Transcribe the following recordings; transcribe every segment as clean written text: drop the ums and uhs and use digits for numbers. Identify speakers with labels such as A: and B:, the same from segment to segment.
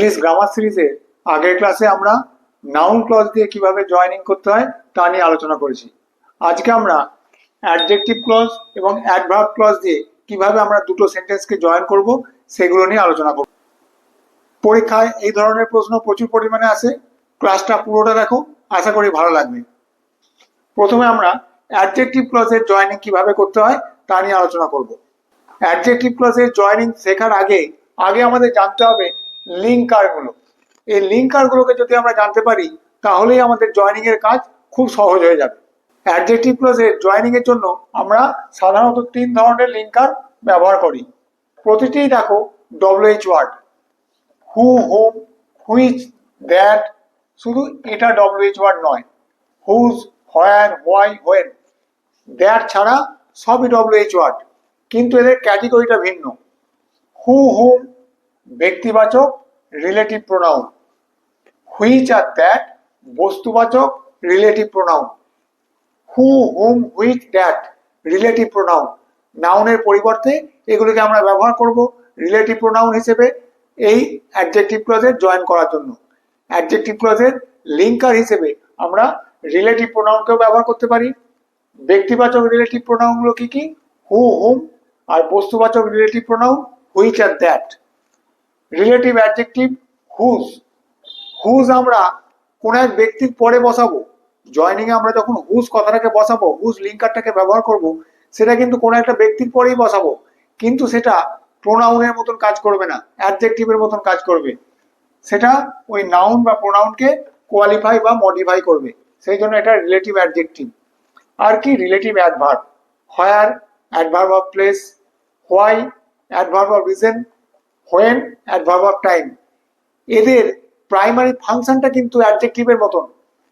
A: English grammar সিরিজে আগের ক্লাসে আমরা নাউন ক্লজ দিয়ে কিভাবে জয়েনিং করতে হয় তা নিয়ে আলোচনা করেছি। আজকে আমরা অ্যাডজেক্টিভ ক্লজ এবং অ্যাডভার্ব ক্লজ দিয়ে কিভাবে আমরা দুটো সেন্টেন্সকে জয়েন করব সেগুলো নিয়ে আলোচনা করব। পরীক্ষায় এই ধরনের প্রশ্ন প্রচুর পরিমাণে আসে, ক্লাসটা পুরোটা দেখো, আশা করি ভালো লাগবে। প্রথমে আমরা অ্যাডজেক্টিভ ক্লজের জয়েনিং কিভাবে করতে হয় তা নিয়ে আলোচনা করব। অ্যাডজেক্টিভ ক্লজের জয়েনিং শেখার আগে আমাদের জানতে হবে লিঙ্কারগুলো। এই লিঙ্কারগুলোকে যদি আমরা জানতে পারি তাহলেই আমাদের জয়েনিং এর কাজ খুব সহজ হয়ে যাবে। অ্যাডজেক্টিভ ক্লজের জয়েনিং এর জন্য আমরা সাধারণত 3 ধরনের লিঙ্কার ব্যবহার করি। প্রতিটিই দেখো WH word, who, whom, which, that. শুধু এটা WH ওয়ার্ড নয়, whose, where, why, when, that ছাড়া সবই WH ওয়ার্ড, কিন্তু এদের ক্যাটেগরিটা ভিন্ন। হু, হোম ব্যক্তিবাচক রিলেটিভ প্রোনাউন, হুইচ আর দ্যাট বস্তুবাচক relative pronoun, who, whom, which, that relative pronoun. নাউনের পরিবর্তে এগুলিকে আমরা ব্যবহার করব রিলেটিভ প্রোনাউন হিসেবে এই অ্যাডজেক্টিভ ক্লজের জয়েন করার জন্য। অ্যাডজেক্টিভ ক্লজের লিঙ্কার হিসেবে আমরা রিলেটিভ প্রোনাউনকেও ব্যবহার করতে পারি। ব্যক্তিবাচক রিলেটিভ প্রোনাউনগুলো কি কি? হু, হুম, আর বস্তুবাচক রিলেটিভ প্রোনাউন হুইচ আর that. Relative adjective whose. Whose আমরা কোন এক ব্যক্তির পরে বসাবো। জয়েনিং এ আমরা যখন হুজ কথাটাকে বসাবো, হুজ লিঙ্কারটাকে ব্যবহার করব, সেটা কিন্তু কোন একটা ব্যক্তির পরেই বসাবো, কিন্তু সেটা প্রোনাউনের মতন কাজ করবে না, অ্যাডজেক্টিভের মতন কাজ করবে। সেটা ওই নাউন বা প্রোনাউনকে কোয়ালিফাই বা মডিফাই করবে, সেই জন্য এটা রিলেটিভ অ্যাডজেক্টিভ। আর কি? Relative adverb, where adverb of place, why adverb of reason, when adverb of time. এদের প্রাইমারি ফাংশনটা কিন্তু অ্যাডজেক্টিভের মতন,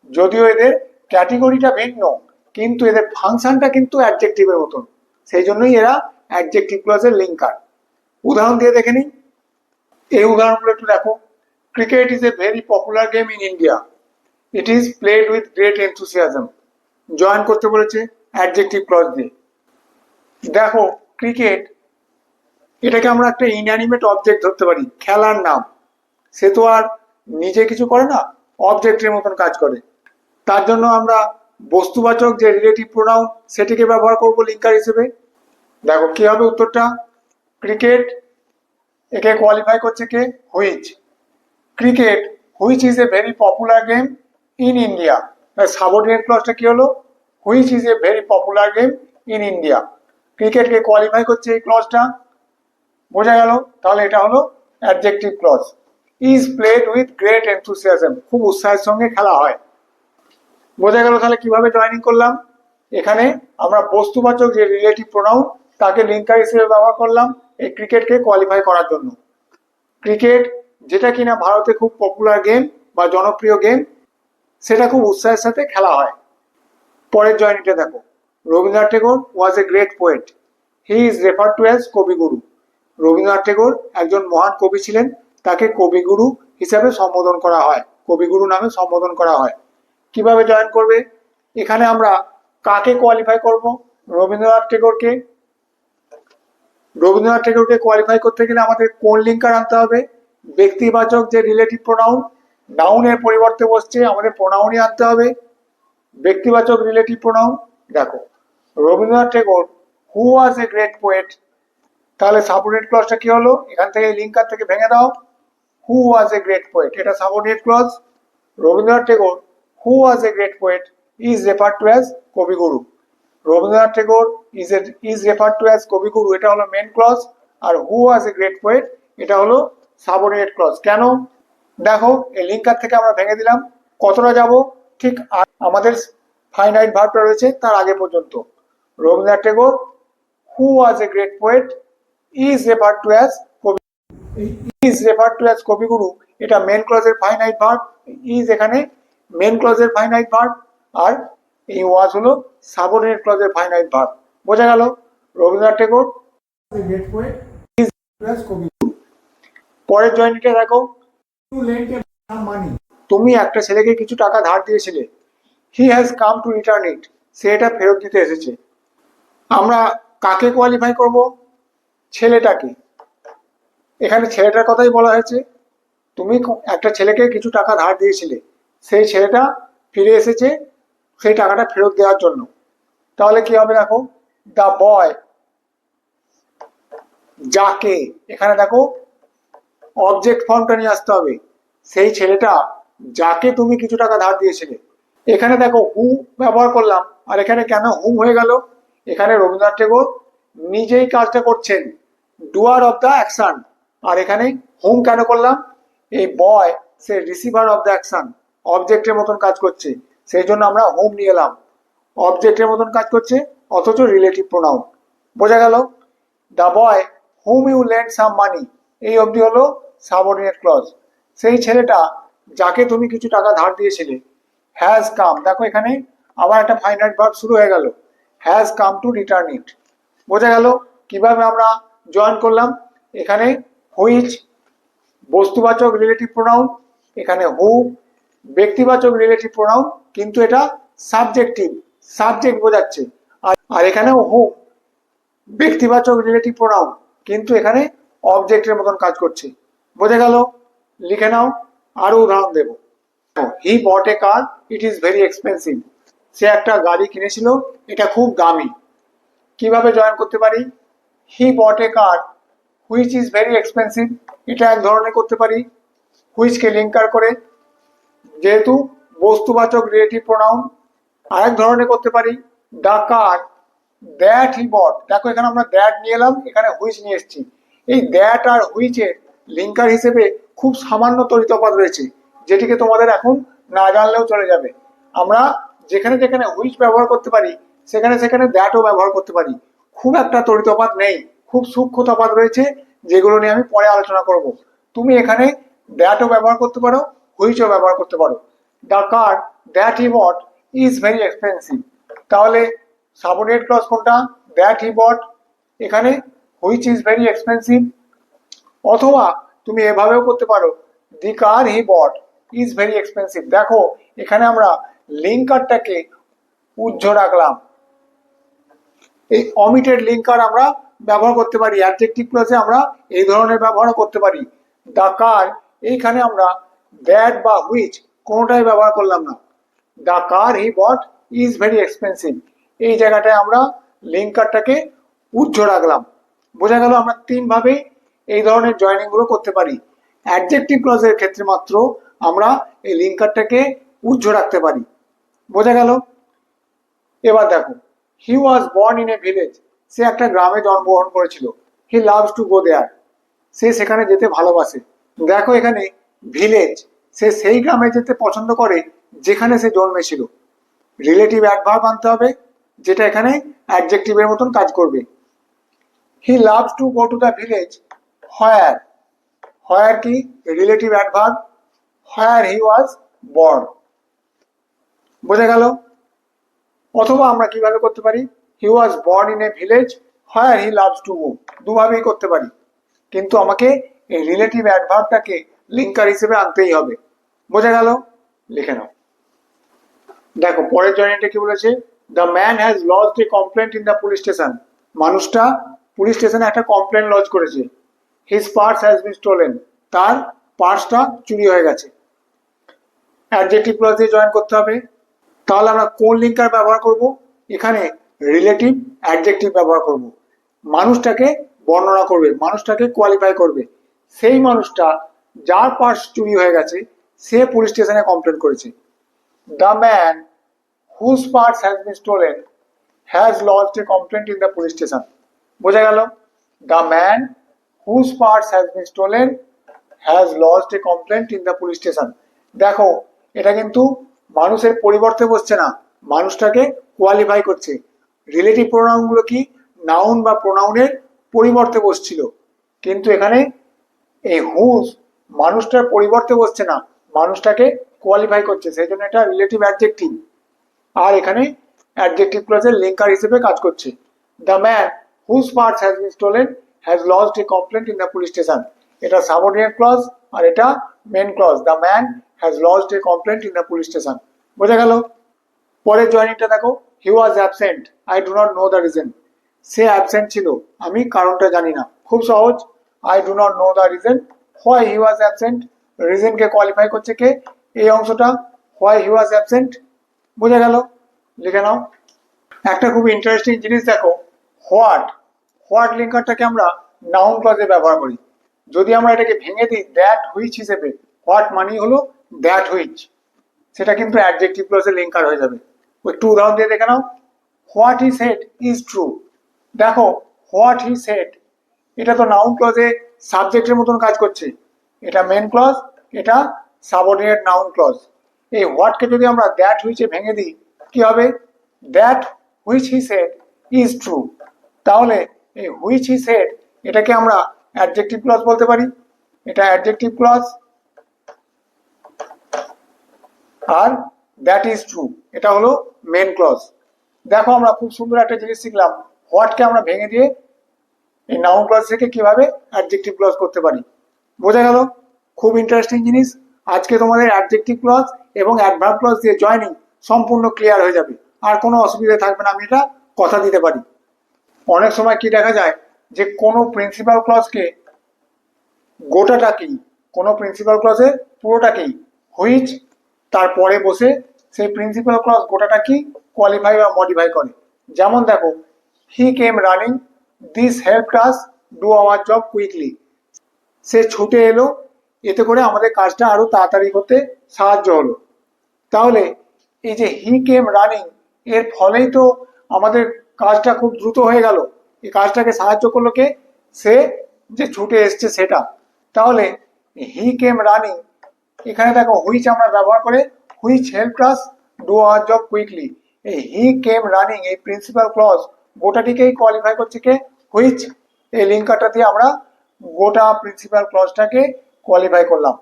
A: যদিও এদের ক্যাটেগরিটা ভিন্ন, কিন্তু এদের ফাংশনটা কিন্তু অ্যাডজেক্টিভের মতন, সেই জন্যই এরা অ্যাডজেক্টিভ ক্লজের লিঙ্কার। উদাহরণ দিয়ে দেখে নিই। এই উদাহরণগুলো একটু দেখো। Cricket is a very popular game in India, it is played with great enthusiasm. Join করতে বলেছে অ্যাডজেক্টিভ ক্লজ দিয়ে। দেখো, ক্রিকেট এটাকে আমরা একটা ইনঅ্যানিমেট অবজেক্ট ধরতে পারি, খেলার নাম। সে তো আর নিজে কিছু করে না, অবজেক্টের মতন কাজ করে। তার জন্য আমরা বস্তুবাচক যে রিলেটিভ প্রোনাউন সেটিকে ব্যবহার করব লিঙ্কার হিসেবে। দেখো কি হবে উত্তরটা। ক্রিকেট, একে কোয়ালিফাই করছে কে? Which. Cricket which is a very popular game in India. Subordinate ক্লজটা কি হলো? Which is a very popular game in India. ক্রিকেটকে কোয়ালিফাই করছে এই ক্লজটা, বোঝা গেল? তাহলে এটা হলো adjective clause. Is played with great enthusiasm, খুব উৎসাহের সঙ্গে খেলা হয়। বোঝা গেল তাহলে কিভাবে জয়েনিং করলাম। এখানে আমরা বস্তুবাচক যে রিলেটিভ প্রোনাউন তাকে লিঙ্কার হিসেবে ব্যবহার করলাম এই ক্রিকেটকে কোয়ালিফাই করার জন্য। ক্রিকেট যেটা কিনা ভারতে খুব পপুলার গেম বা জনপ্রিয় গেম, সেটা খুব উৎসাহের সাথে খেলা হয়। পরের জয়েনিংটা দেখো। Rabindranath Tagore was a great poet, he is referred to as Kabiguru. Rabindranath Tagore একজন মহান কবি ছিলেন, তাকে কবিগুরু হিসাবে সম্বোধন করা হয়, কবিগুরু নামে সম্বোধন করা হয়। কিভাবে জয়েন করবে? এখানে আমরা কাকে কোয়ালিফাই করব? রবীন্দ্রনাথ টেগোরকে। রবীন্দ্রনাথ টেগোরকে কোয়ালিফাই করতে গেলে আমাদের কোন লিঙ্কার আনতে হবে? ব্যক্তিবাচক যে রিলেটিভ প্রোনাউন, নাউনের পরিবর্তে বসছে, আমাদের প্রোনাউনই আনতে হবে ব্যক্তিবাচক রিলেটিভ প্রোনাউন। দেখো, Rabindranath Tagore who was a great poet, তাহলে সাবঅর্ডিনেট ক্লজটা কি হলো? এখান থেকে লিঙ্কার থেকে ভেঙে দাও। Who was a great poet, এটা subordinate clause. Rabindranath Tagore who was a great poet is referred to as Kabiguru. Rabindranath Tagore is referred to as Kabiguru, এটা হলো মেন ক্লজ। আর who was a great poet এটা হলো সাবঅর্ডিনেট ক্লজ। কেন? দেখো, এই লিঙ্কার থেকে আমরা ভেঙে দিলাম। কতটা যাব? ঠিক আমাদের ফাইনাইট ভার্বটা রয়েছে তার আগে পর্যন্ত। Rabindranath Tagore who was a great poet is referred to as kabi, is referred to as Kabiguru এটা মেন ক্লজের ফাইনাইট ভার্ব। ইজ এখানে মেন ক্লজের ফাইনাইট ভার্ব, আর এই ওয়াজ হলো সাবঅর্ডিনেট ক্লজের ফাইনাইট ভার্ব। বোঝা গেল? Rabindranath Tagore great poet is referred to as Kabiguru. পরের জয়েন্টটা দেখো। তুমি একটা ছেলেকে কিছু টাকা ধার দিয়েছিলে, he has come to return it, সে এটা ফেরত দিতে এসেছে। আমরা কাকে কোয়ালিফাই করব? ছেলেটাকে। এখানে ছেলেটার কথাই বলা হয়েছে, তুমি একটা ছেলেকে কিছু টাকা ধার দিয়েছিলে, সেই ছেলেটা ফিরে এসেছে সেই টাকাটা ফেরত দেওয়ার জন্য। তাহলে কি হবে দেখো, দ্য বয়, যাকে, এখানে দেখো অবজেক্ট ফর্মটা নিয়ে আসতে হবে, সেই ছেলেটা যাকে তুমি কিছু টাকা ধার দিয়েছিলে। এখানে দেখো হু ব্যবহার করলাম, আর এখানে কেন হুম হয়ে গেল? এখানে রবীন্দ্রনাথ ঠাকুর নিজেই কাজটা করছেন, ডুয়ার অফ দ্য অ্যাকশন। আর এখানে হুম কেন করলাম? এই বয় সে রিসিভার অফ দ্য অ্যাকশন, অবজেক্টের মতন কাজ করছে, সেই জন্য আমরা হুম নিয়ে এলাম। অবজেক্টের মতন কাজ করছে অথচ রিলেটিভ প্রোনাউন। বোঝা গেল? The boy whom you lend some money, এই অবধি হলো সাবঅর্ডিনেট ক্লজ। সেই ছেলেটা যাকে তুমি কিছু টাকা ধার দিয়েছিলে, হ্যাজ কাম, দেখো এখানে আবার একটা ফাইনাইট ভার্ব শুরু হয়ে গেল, has come to return it. বোঝা গেল কিভাবে আমরা জয়েন করলাম? এখানে হুইচ বস্তুবাচক রিলেটিভ প্রোনাউন, এখানে হু ব্যক্তিবাচক রিলেটিভ প্রোনাউন, কিন্তু এটা সাবজেক্টিভ, সাবজেক্ট বোঝাচ্ছে। আর এখানেও হু ব্যক্তিবাচক রিলেটিভ প্রোনাউন, কিন্তু এখানে অবজেক্টের মতন কাজ করছে। বোঝা গেল? লিখে নাও, আরো উদাহরণ দেব। হি বট এ কার, ইট ইজ ভেরি এক্সপেন্সিভ, সে একটা গাড়ি কিনেছিল, এটা খুব দামি। কিভাবে জয়েন করতে পারি? হি বট এ কার হুইচ ইজ ভেরি এক্সপেন্সিভ, এটা এক ধরনের করতে পারি হুইচকে লিঙ্কার করে, যেহেতু বস্তুবাচক রিলেটিভ প্রোনাউন। আরেক ধরনের করতে পারি দ্য কার দ্যাট হি বট, দেখো এখানে আমরা দ্যাট নিয়ে এলাম, এখানে হুইচ নিয়ে এসেছি। এই দ্যাট আর হুইচের লিঙ্কার হিসেবে খুব সামান্য তড়িতপাত রয়েছে, যেটিকে তোমাদের এখন না জানলেও চলে যাবে। আমরা যেখানে যেখানে হুইচ ব্যবহার করতে পারি সেখানে সেখানে দ্যাটও ব্যবহার করতে পারি। খুব একটা তড়িতপাত নেই, খুব সূক্ষ্ম তফাৎ রয়েছে, যেগুলো নিয়ে আমি পরে আলোচনা করব। তুমি এখানে দ্যাটও ব্যবহার করতে পারো, হুইচও ব্যবহার করতে পারো। The car that he bought is very expensive, তাহলে সাবঅর্ডিনেট ক্লজ কোনটা? দ্যাট হি বট, এখানে হুইচ ইজ ভেরি এক্সপেন্সিভ। অথবা তুমি এভাবেও করতে পারো, দি কার he bought is very expensive. দেখো এখানে আমরা লিঙ্কারটাকে উজ্জ্ব রাখলাম, এই অমিটেড লিঙ্কার আমরা ব্যবহার করতে পারি। অ্যাডজেক্টিভ ক্লজে আমরা এই ধরনের ব্যবহার করতে পারি। দ্য কার, এইখানে আমরা দ্যাট বা হুইচ কোনোটাই ব্যবহার করলাম না। The car he bought is very expensive, এই জায়গাটায় আমরা লিঙ্কারটাকে উজ্জ্ব রাখলাম। বোঝা গেল? আমরা তিন ভাবে এই ধরনের জয়েনিং গুলো করতে পারি। অ্যাডজেক্টিভ ক্লজের ক্ষেত্রে মাত্র আমরা এই লিঙ্কারটাকে উজ্জ্ব রাখতে পারি। বোঝা গেল? এবার দেখো, he was born in a village, সে একটা গ্রামে জন্মগ্রহণ করেছিল। হি লাভস টু গো দেয়ার, সে সেখানে যেতে ভালোবাসে। দেখো এখানে ভিলেজ, সে সেই গ্রামে যেতে পছন্দ করে যেখানে সে জন্মেছিল। রিলেটিভ অ্যাডভার্ব আনতে হবে, যেটা এখানে অ্যাডজেক্টিভের মতন কাজ করবে। He loves to go to the village where, where কি? Relative adverb, where he was born. বোঝা গেল? অথবা আমরা কিভাবে করতে পারি, he was born in a village where he loves to go, দুভাবেই করতে পারি, কিন্তু আমাকে এই রিলেটিভ অ্যাডভার্বটাকে লিঙ্কার হিসেবে আনতেই হবে। বোঝা গেল? লিখে নাও। দেখো পরের জয়েন্টে কি বলেছে, the man has lodged a complaint in the police station, মানুষটা পুলিশ স্টেশনে একটা কমপ্লেন লজ করেছে। His purse has been stolen, তার পার্সটা চুরি হয়ে গেছে। অ্যাডজেক্টিভ ক্লজ দিয়ে জয়েন করতে হবে। তাহলে আমরা কোন লিঙ্কার ব্যবহার করব? এখানে রিলেটিভ অ্যাডজেক্টিভ ব্যবহার করব। মানুষটাকে বর্ণনা করবে, মানুষটাকে কোয়ালিফাই করবে। সেই মানুষটা যার পার্স চুরি হয়ে গেছে সে পুলিশ স্টেশনে কমপ্লেন করেছে। The man whose purse has been stolen has lodged a complaint in the police station. বোঝা গেল? The man whose purse has been stolen has lodged a complaint in the police station. দেখো এটা কিন্তু মানুষের পরিবর্তে বসছে না, মানুষটাকে কোয়ালিফাই করছে। রিলেটিভ প্রোনাউন গুলো কি নাউন বা প্রোনাউনের পরিবর্তে বসছিল, কিন্তু এখানে এই হুজ মানুষটার পরিবর্তে বসছে না, মানুষটাকে কোয়ালিফাই করছে, সেই জন্য এটা রিলেটিভ অ্যাডজেক্টিভ। আর এখানে অ্যাডজেক্টিভ ক্লজের লিঙ্কার হিসেবে কাজ করছে। The man whose purse has been stolen has lodged a complaint in the police station, এটা সাবঅর্ডিনেট ক্লজ আর এটা main clause. The man has lodged a complaint in the police station. বোঝা গেল? পরের জয়েনিংটা দেখো, he was absent I do not know the reason, সে absent ছিল, আমি কারণটা জানি না। খুব সহজ, I do not know the reason why he was absent, রিজনকে qualify করছে কে? এই অংশটা হোয়াই হি ওয়াজ অ্যাবসেন্ট। বোঝা গেল? লিখে নাও। একটা খুব ইন্টারেস্টিং জিনিস দেখো, হোয়াট হোয়াট লিঙ্কারটাকে আমরা নাউন ক্লজে ব্যবহার করি। যদি আমরা এটাকে ভেঙে দিই দ্যাট হুইচ হিসেবে, হোয়াট মানি হলো দ্যাট হুইচ, সেটা কিন্তু অ্যাডজেক্টিভ ক্লজে লিঙ্কার হয়ে যাবে। একটু উদাহরণ দিয়ে দেখে নাও। What he said is true. দেখো হোয়াট হি সেড এটা তো নাউন ক্লজে সাবজেক্টের মতন কাজ করছে, এটা মেন ক্লজ, এটা সাবঅর্ডিনেট নাউন ক্লজ। এই হোয়াটকে যদি আমরা দ্যাট হুইচে ভেঙে দিই কি হবে? That which he said is true. তাহলে এই হুইচ হি সেড এটাকে আমরা অ্যাডজেক্টিভ ক্লজ বলতে পারি, এটা অ্যাডজেক্টিভ ক্লজ। আর দ্যাট ইজ ট্রু এটা হলো মেন ক্লজ। দেখো আমরা খুব সুন্দর একটা জিনিস শিখলাম, হোয়াটকে আমরা ভেঙে দিয়ে এই নাউন ক্লজ থেকে কিভাবে অ্যাডজেক্টিভ ক্লজ করতে পারি। বোঝা গেল? খুব ইন্টারেস্টিং জিনিস। আজকে তোমাদের অ্যাডজেক্টিভ ক্লজ এবং অ্যাডভার্ব ক্লজ দিয়ে জয়েনিং সম্পূর্ণ ক্লিয়ার হয়ে যাবে, আর কোনো অসুবিধা থাকবে না, আমি এটা কথা দিতে পারি। অনেক সময় কি দেখা যায় যে কোনো প্রিন্সিপাল ক্লজকে গোটাটাকেই, কোনো প্রিন্সিপাল ক্লজের পুরোটাকেই হুইচ তারপরে বসে সেই প্রিন্সিপাল ক্লজ গোটাটাকেই কোয়ালিফাই বা মডিফাই করে। যেমন দেখো, he came running, this helped us do our job quickly. সে ছুটে এলো, এতে করে আমাদের কাজটা আরো তাড়াতাড়ি করতে সাহায্য হলো। তাহলে এই যে হি কেম রানিং এর ফলেই তো আমাদের কাজটা খুব দ্রুত হয়ে গেল। এই কাজটাকে সাহায্য করলো কে? সে যে ছুটে এসছে সেটা। তাহলে হি কেম রানিং, এখানে দেখো হুইচ আমরা ব্যবহার করে which helped us do our job quickly. এই হি কেম রানিং এই প্রিন্সিপাল ক্লজ গোটাটিকেই কোয়ালিফাই করছে কে? হুইচ। এই লিঙ্কারটা দিয়ে আমরা গোটা প্রিন্সিপাল ক্লজটাকে কোয়ালিফাই করলাম।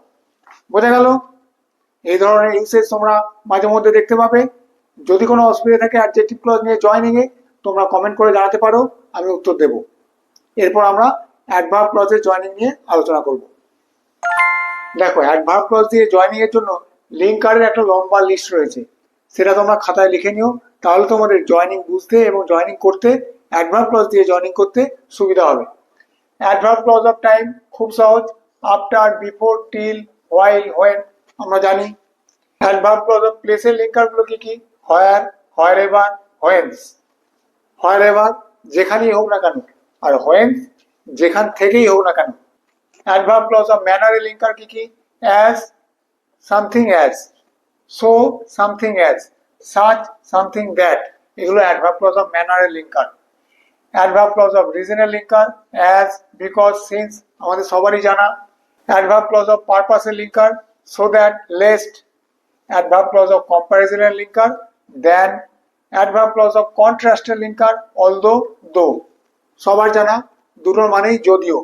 A: বোঝা গেল? এই ধরনের ইউসেজ তোমরা মাঝে মধ্যে দেখতে পাবে। যদি কোনো অসুবিধা থাকে অ্যাডজেক্টিভ ক্লজ নিয়ে জয়েনিং এ তোমরা কমেন্ট করে জানাতে পারো, আমি উত্তর দেব। এরপর আমরা অ্যাডভার্ব ক্লজের জয়েনিং নিয়ে আলোচনা করব। দেখো অ্যাডভার্ব ক্লজ দিয়ে জয়েনিং এর জন্য লিঙ্কারের একটা লম্বা লিস্ট রয়েছে, সেটা তোমরা খাতায় লিখে নিও, তাহলে তোমাদের জয়েনিং বুঝতে এবং জয়েনিং করতে, অ্যাডভার্ব ক্লজ দিয়ে জয়েনিং করতে সুবিধা হবে। অ্যাডভার্ব ক্লজ অফ টাইম খুব সহজ, after, before, till, while, when আমরা জানি। অ্যাডভার্ব ক্লজ অফ প্লেসের লিঙ্কারগুলো কি কি? হোয়ার, হোয়ার এভার, হোয়েন্স। হোয়ার এভার যেখানেই হোক না কেন, আর হোয়েন্স যেখান থেকেই হোক না কেন। অ্যাডভার্ব ক্লজ অফ ম্যানারের লিঙ্কার কি কি? As, something as, so something as, such something that, এগুলো অ্যাডভার্ব ক্লজ অফ ম্যানারের লিঙ্কার। অ্যাডভার্ব ক্লজ অফ রিজনের লিঙ্কার অ্যাজ, বিকজ, সিন্স আমাদের সবারই জানা। অ্যাডভার্ব ক্লজ অফ পারপাসের linker so that, lest. Adverb clause of কম্প্যারিজনের linker than. Adverb clause of কন্ট্রাস্টের linker although, though সবার জানা, দুটোর মানেই যদিও।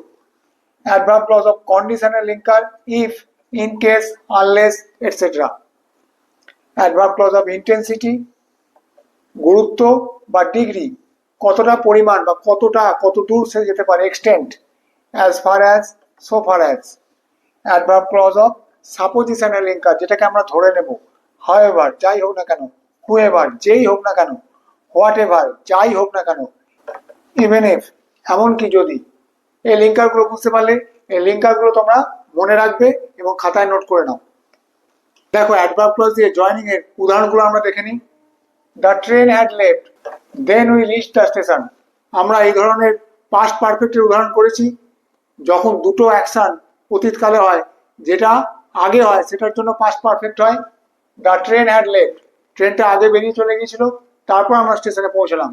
A: অ্যাডভার্ব ক্লজ অফ কন্ডিশনের linker if, in case, unless etcetera. Adverb clause of intensity গুরুত্ব বা ডিগ্রি, কতটা পরিমাণ বা কতটা কত দূর সে যেতে পারে, extent, as far as, so far as. Adverb clause of সাপোজিশনের লিঙ্কার যেটাকে আমরা ধরে নেব, হাউএভার যাই হোক না কেন, হুএভার যেই হোক না কেন, হোয়াট এভার যাই হোক না কেন, ইভেন ইফ এমনকি যদি। এই লিঙ্কারগুলো বুঝতে পারলে এই লিঙ্কারগুলো তোমরা মনে রাখবে এবং খাতায় নোট করে নাও। দেখো অ্যাডভার্ব ক্লজ দিয়ে জয়েনিং এর উদাহরণগুলো আমরা দেখে নিই। The train had left, then we reach the station. আমরা এই ধরনের পাস্ট পারফেক্টের উদাহরণ করেছি। যখন দুটো অ্যাকশন অতীতকালে হয়, যেটা আগে হয় সেটার জন্য পাস্ট পারফেক্ট হয়। দ্য ট্রেন হ্যাড লেফট, ট্রেনটা আগে বেরিয়ে চলে গিয়েছিল, তারপর আমরা স্টেশনে পৌঁছলাম।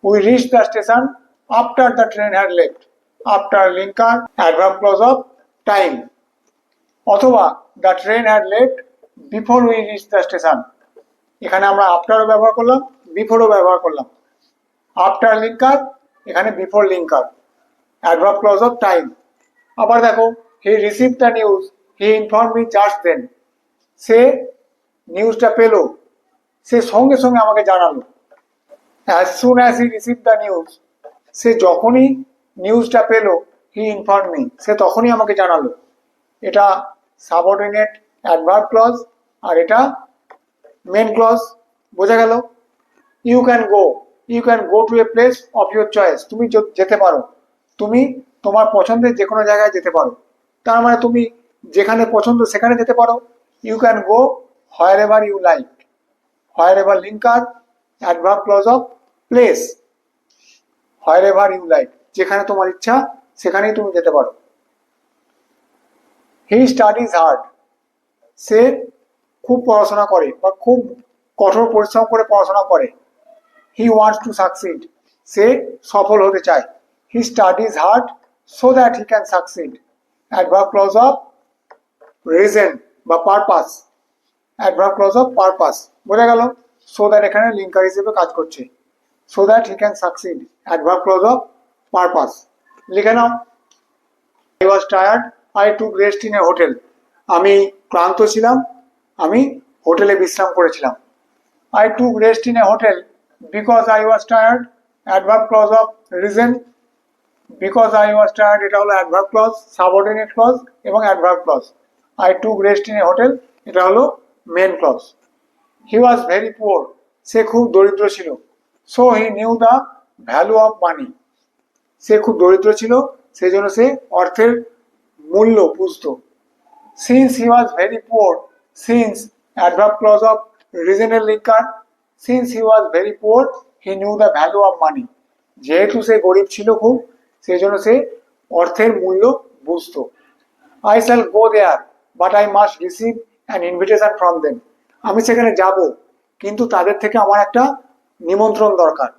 A: We reach the station after the train had left, after linker adverb clause of time. অথবা the train had left before we reach the station, এখানে আমরা আফটারও ব্যবহার করলাম, বিফোরও ব্যবহার করলাম। আফটার লিঙ্কার, এখানে before linker, adverb clause of time. আবার দেখো he receive the news, he inform me just then. সে নিউজটা পেল, সে সঙ্গে সঙ্গে আমাকে জানালো। As soon as he receive the news, সে যখনই নিউজটা পেল, হি ইনফর্ম মি সে তখনই আমাকে জানালো। এটা সাবঅর্ডিনেট অ্যাডভার্ব ক্লজ আর এটা মেন ক্লজ। বোঝা গেল? You can go, you can go to a place of your choice, তুমি যেতে পারো, তুমি তোমার পছন্দের যে কোনো জায়গায় যেতে পারো। তার মানে তুমি যেখানে পছন্দ সেখানে যেতে পারো। You can go wherever you like. Wherever linker, adverb clause of place. Wherever you like, যেখানে তোমার ইচ্ছা সেখানেই তুমি যেতে পারো। হি স্টাডিজ হার্ড, সে খুব পড়াশোনা করে বা খুব কঠোর পরিশ্রম করে পড়াশোনা করে। হি ওয়ান্টস টু সাকসিড, সে সফল হতে চায়। He studies hard so that he can succeed. Adverb clause of reason বা purpose. Adverb clause of purpose, বোঝা গেল? সো দ্যাট এখানে লিঙ্কার হিসেবে কাজ করছে। So that he can succeed, adverb clause of purpose. লিখে নাও। I was tired, I took rest in a hotel. আমি ক্লান্ত ছিলাম, আমি হোটেলে বিশ্রাম করেছিলাম। I took rest in a hotel because I was tired. Adverb clause of reason. Because I was tired, এটা হলো adverb clause, subordinate clause এবং adverb clause. I took rest in a hotel, এটা হলো main clause. He was very poor, সে খুব দরিদ্র ছিল। So he knew the value of money. সে খুব দরিদ্র ছিল, সেই জন্য সে অর্থের মূল্য বুঝতো। Since he was very poor, since adverb clause of reasonable linker. Since he was very poor, he knew the value of money. যেহেতু সে গরিব ছিল খুব, সেই জন্য সে অর্থের মূল্য বুঝতো। I shall go there, but I must receive an invitation from them. আমি সেখানে যাব, কিন্তু তাদের থেকে আমার একটা নিমন্ত্রণ দরকার।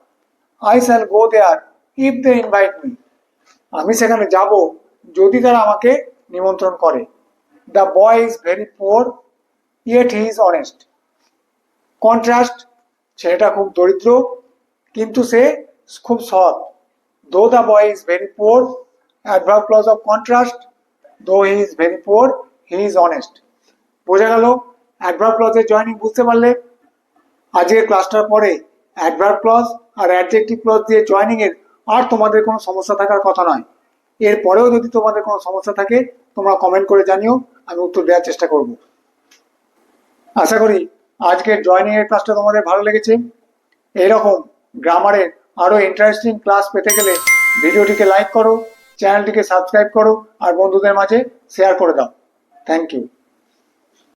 A: I shall go there if they invite me. আমি সেখানে যাব যদি তারা আমাকে নিমন্ত্রণ করে। The boy is very poor, yet he is honest. Contrast, ছেলেটা খুব দরিদ্র কিন্তু সে খুব সৎ। Though the boy is very poor, adverb clause of contrast. Though he is very poor, he is honest. বোঝা গেল? অ্যাডভার্ব ক্লজের জয়েনিং বুঝতে পারলে? আজকের ক্লাসটার পরে অ্যাডভার্ব ক্লজ আর অ্যাডজেক্টিভ ক্লজ দিয়ে জয়েনিং এর আর তোমাদের কোনো সমস্যা থাকার কথা নয়। এরপরেও যদি তোমাদের কোনো সমস্যা থাকে তোমরা কমেন্ট করে জানিও, আমি উত্তর দেওয়ার চেষ্টা করব। আশা করি আজকের জয়েনিং এর ক্লাসটা তোমাদের ভালো লেগেছে। এইরকম গ্রামারের আরো ইন্টারেস্টিং ক্লাস পেতে গেলে ভিডিওটিকে লাইক করো, চ্যানেলটিকে সাবস্ক্রাইব করো আর বন্ধুদের মাঝে শেয়ার করে দাও। Thank you.